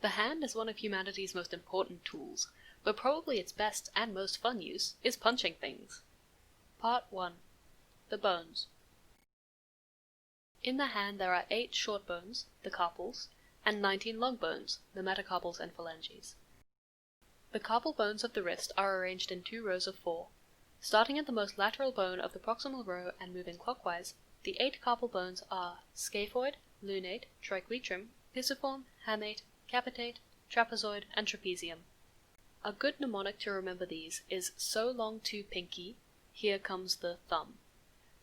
The hand is one of humanity's most important tools, but probably its best and most fun use is punching things. Part 1. The bones. In the hand there are 8 short bones, the carpals, and 19 long bones, the metacarpals and phalanges. The carpal bones of the wrist are arranged in 2 rows of 4. Starting at the most lateral bone of the proximal row and moving clockwise, the 8 carpal bones are scaphoid, lunate, triquetrum, pisiform, hamate, capitate, trapezoid, and trapezium. A good mnemonic to remember these is so long to pinky, here comes the thumb.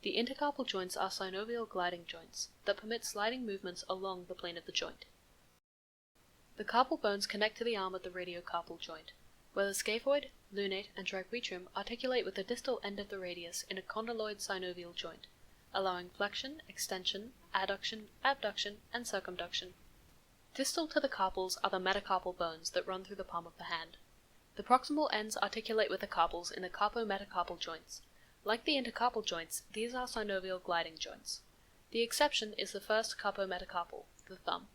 The intercarpal joints are synovial gliding joints that permit sliding movements along the plane of the joint. The carpal bones connect to the arm at the radiocarpal joint, where the scaphoid, lunate, and triquetrum articulate with the distal end of the radius in a condyloid synovial joint, allowing flexion, extension, adduction, abduction, and circumduction. Distal to the carpals are the metacarpal bones that run through the palm of the hand. The proximal ends articulate with the carpals in the carpo-metacarpal joints. Like the intercarpal joints, these are synovial gliding joints. The exception is the first carpo-metacarpal, the thumb.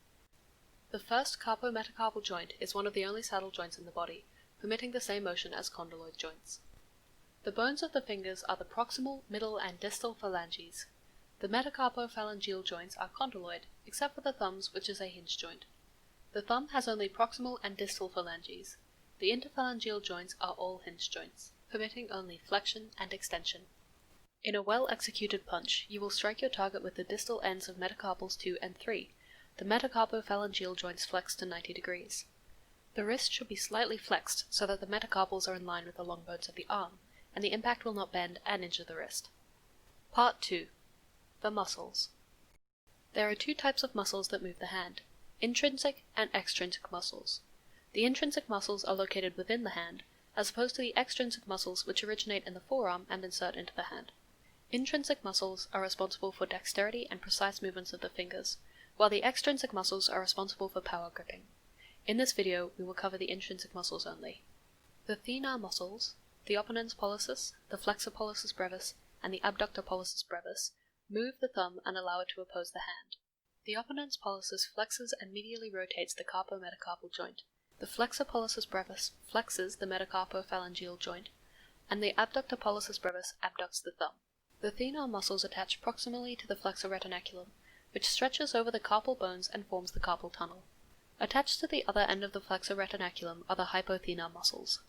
The first carpo-metacarpal joint is one of the only saddle joints in the body, permitting the same motion as condyloid joints. The bones of the fingers are the proximal, middle, and distal phalanges. The metacarpophalangeal joints are condyloid, except for the thumbs, which is a hinge joint. The thumb has only proximal and distal phalanges. The interphalangeal joints are all hinge joints, permitting only flexion and extension. In a well-executed punch, you will strike your target with the distal ends of metacarpals 2 and 3. The metacarpophalangeal joints flex to 90 degrees. The wrist should be slightly flexed so that the metacarpals are in line with the long bones of the arm, and the impact will not bend and injure the wrist. Part 2. The muscles. There are 2 types of muscles that move the hand, intrinsic and extrinsic muscles. The intrinsic muscles are located within the hand, as opposed to the extrinsic muscles which originate in the forearm and insert into the hand. Intrinsic muscles are responsible for dexterity and precise movements of the fingers, while the extrinsic muscles are responsible for power gripping. In this video, we will cover the intrinsic muscles only. The thenar muscles, the opponens pollicis, the flexor pollicis brevis, and the abductor pollicis brevis, move the thumb and allow it to oppose the hand. The opponens pollicis flexes and medially rotates the carpo-metacarpal joint. The flexor pollicis brevis flexes the metacarpophalangeal joint, and the abductor pollicis brevis abducts the thumb. The thenar muscles attach proximally to the flexor retinaculum, which stretches over the carpal bones and forms the carpal tunnel. Attached to the other end of the flexor retinaculum are the hypothenar muscles.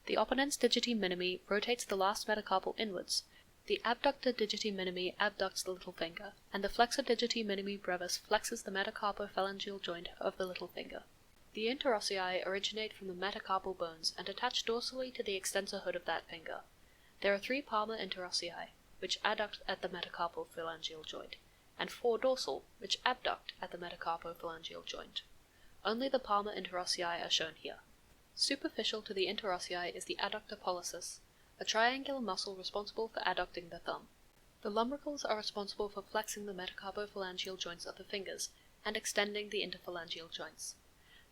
The opponens digiti minimi rotates the last metacarpal inwards. The abductor digiti minimi abducts the little finger, and the flexor digiti minimi brevis flexes the metacarpophalangeal joint of the little finger. The interossei originate from the metacarpal bones and attach dorsally to the extensor hood of that finger. There are 3 palmar interossei, which adduct at the metacarpophalangeal joint, and 4 dorsal, which abduct at the metacarpophalangeal joint. Only the palmar interossei are shown here. Superficial to the interossei is the adductor pollicis, a triangular muscle responsible for adducting the thumb. The lumbricals are responsible for flexing the metacarpophalangeal joints of the fingers and extending the interphalangeal joints.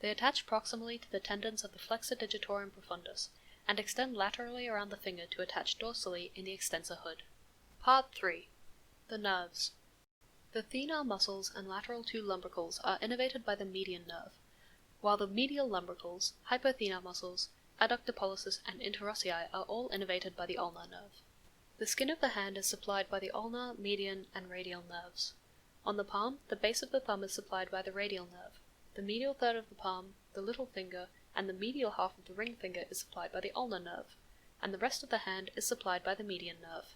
They attach proximally to the tendons of the flexor digitorum profundus and extend laterally around the finger to attach dorsally in the extensor hood. Part 3. The nerves. The thenar muscles and lateral 2 lumbricals are innervated by the median nerve, while the medial lumbricals, hypothenar muscles, adductor pollicis, and interossei are all innervated by the ulnar nerve. The skin of the hand is supplied by the ulnar, median, and radial nerves. On the palm, the base of the thumb is supplied by the radial nerve. The medial third of the palm, the little finger, and the medial half of the ring finger is supplied by the ulnar nerve, and the rest of the hand is supplied by the median nerve.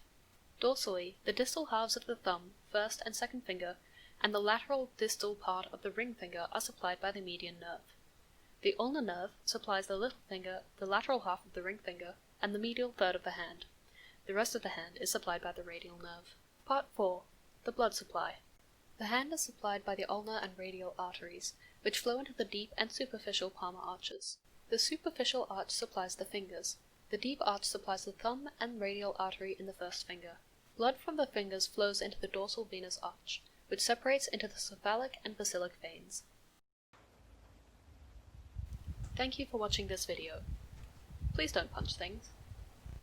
Dorsally, the distal halves of the thumb, first and second finger, and the lateral distal part of the ring finger are supplied by the median nerve. The ulnar nerve supplies the little finger, the lateral half of the ring finger, and the medial third of the hand. The rest of the hand is supplied by the radial nerve. Part 4. The blood supply. The hand is supplied by the ulnar and radial arteries, which flow into the deep and superficial palmar arches. The superficial arch supplies the fingers. The deep arch supplies the thumb and radial artery in the first finger. Blood from the fingers flows into the dorsal venous arch, which separates into the cephalic and basilic veins. Thank you for watching this video. Please don't punch things.